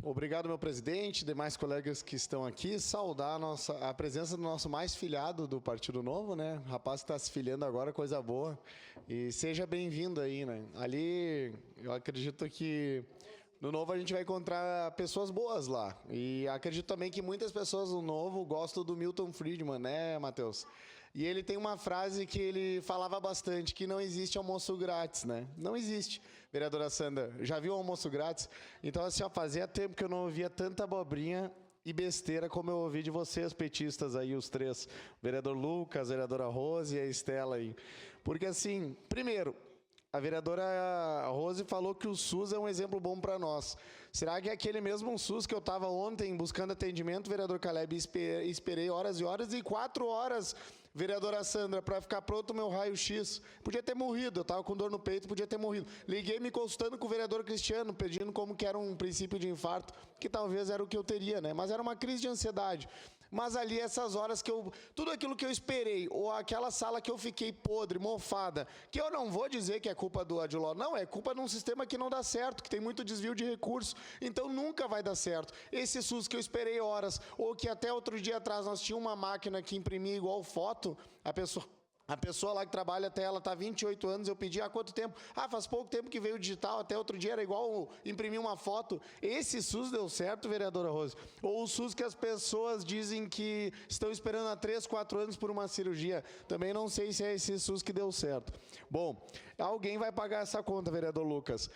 Obrigado, meu presidente, demais colegas que estão aqui. Saudar a presença do nosso mais filhado do Partido Novo, né? O rapaz que está se filiando agora, coisa boa. E seja bem-vindo aí, né? Ali, eu acredito que no Novo a gente vai encontrar pessoas boas lá. E acredito também que muitas pessoas do Novo gostam do Milton Friedman, né, Matheus? E ele tem uma frase que ele falava bastante, que não existe almoço grátis, né? Não existe, vereadora Sandra. Já viu almoço grátis? Então, assim, ó, fazia tempo que eu não ouvia tanta abobrinha e besteira como eu ouvi de vocês, petistas aí, os três. O vereador Lucas, a vereadora Rose e a Estela aí. Porque, assim, primeiro, a vereadora Rose falou que o SUS é um exemplo bom para nós. Será que é aquele mesmo SUS que eu estava ontem buscando atendimento, vereador Caleb, esperei horas e horas e 4 horas, vereadora Sandra, para ficar pronto o meu raio-x? Podia ter morrido, eu estava com dor no peito, podia ter morrido. Liguei me consultando com o vereador Cristiano, pedindo como que era um princípio de infarto, que talvez era o que eu teria, né? Mas era uma crise de ansiedade. Mas ali, essas horas que eu... Tudo aquilo que eu esperei, ou aquela sala que eu fiquei podre, mofada, que eu não vou dizer que é culpa do Adiló, não, é culpa de um sistema que não dá certo, que tem muito desvio de recursos, então nunca vai dar certo. Esse SUS que eu esperei horas, ou que até outro dia atrás nós tínhamos uma máquina que imprimia igual foto, a pessoa lá que trabalha até ela está 28 anos, eu pedi há quanto tempo? Ah, faz pouco tempo que veio o digital, até outro dia era igual imprimir uma foto. Esse SUS deu certo, vereadora Rose? Ou o SUS que as pessoas dizem que estão esperando há 3, 4 anos por uma cirurgia? Também não sei se é esse SUS que deu certo. Bom, alguém vai pagar essa conta, vereador Lucas.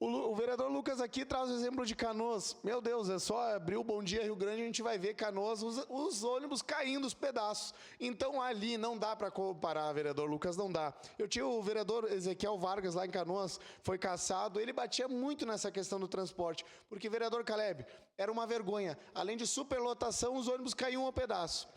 O vereador Lucas aqui traz o exemplo de Canoas. Meu Deus, é só abrir o Bom Dia Rio Grande, a gente vai ver Canoas, os ônibus caindo os pedaços. Então ali não dá para comparar, vereador Lucas, não dá. Eu tinha o vereador Ezequiel Vargas lá em Canoas, foi cassado, ele batia muito nessa questão do transporte, porque, vereador Caleb, era uma vergonha. Além de superlotação, os ônibus caíam ao pedaço.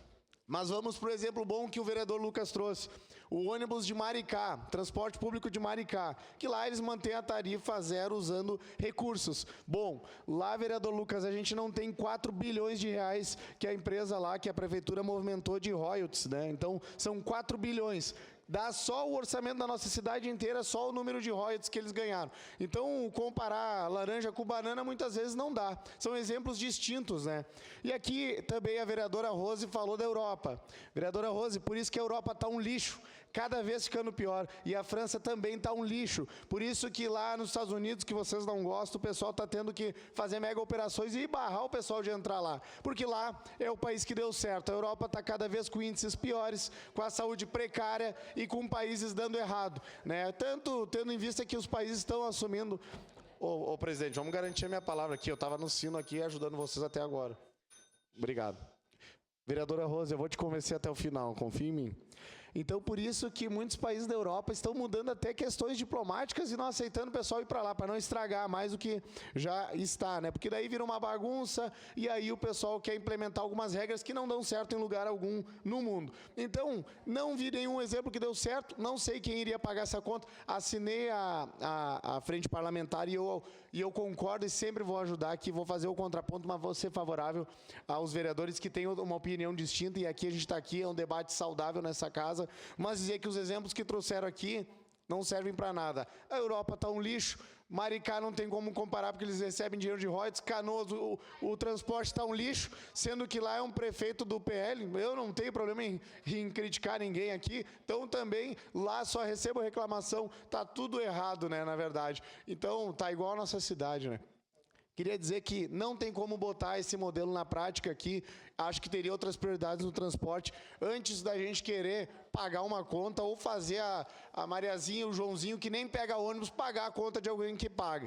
Mas vamos para o exemplo bom que o vereador Lucas trouxe. O ônibus de Maricá, transporte público de Maricá, que lá eles mantêm a tarifa zero usando recursos. Bom, lá, vereador Lucas, a gente não tem 4 bilhões de reais que a empresa lá, que a prefeitura movimentou de royalties, né? Então, são 4 bilhões. Dá só o orçamento da nossa cidade inteira, só o número de royalties que eles ganharam. Então, comparar laranja com banana muitas vezes não dá. São exemplos distintos, né? E aqui também a vereadora Rose falou da Europa. Vereadora Rose, por isso que a Europa está um lixo, cada vez ficando pior. E a França também está um lixo. Por isso que lá nos Estados Unidos, que vocês não gostam, o pessoal está tendo que fazer mega operações e barrar o pessoal de entrar lá. Porque lá é o país que deu certo. A Europa está cada vez com índices piores, com a saúde precária e com países dando errado, né? Tanto tendo em vista que os países estão assumindo... Ô, presidente, vamos garantir a minha palavra aqui. Eu estava no sino aqui ajudando vocês até agora. Obrigado. Vereadora Rose, eu vou te convencer até o final, confia em mim. Então, por isso que muitos países da Europa estão mudando até questões diplomáticas e não aceitando o pessoal ir para lá, para não estragar mais do que já está, né? Porque daí vira uma bagunça e aí o pessoal quer implementar algumas regras que não dão certo em lugar algum no mundo. Então, não vi nenhum exemplo que deu certo, não sei quem iria pagar essa conta, assinei a frente parlamentar e eu concordo e sempre vou ajudar aqui, vou fazer o contraponto, mas vou ser favorável aos vereadores que têm uma opinião distinta e aqui a gente está aqui, é um debate saudável nessa casa, mas dizer que os exemplos que trouxeram aqui não servem para nada. A Europa está um lixo, Maricá não tem como comparar porque eles recebem dinheiro de royalties, Canoas, o transporte está um lixo, sendo que lá é um prefeito do PL, eu não tenho problema em criticar ninguém aqui, então também lá só recebo reclamação, está tudo errado, né, na verdade. Então, está igual a nossa cidade, né? Queria dizer que não tem como botar esse modelo na prática aqui, acho que teria outras prioridades no transporte, antes da gente querer pagar uma conta ou fazer a Mariazinha, o Joãozinho, que nem pega ônibus, pagar a conta de alguém que pague.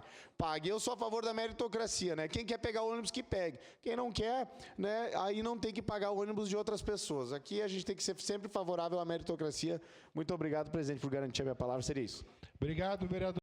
Eu sou a favor da meritocracia, né? Quem quer pegar ônibus, que pegue. Quem não quer, né, aí não tem que pagar o ônibus de outras pessoas. Aqui a gente tem que ser sempre favorável à meritocracia. Muito obrigado, presidente, por garantir a minha palavra. Seria isso. Obrigado, vereador.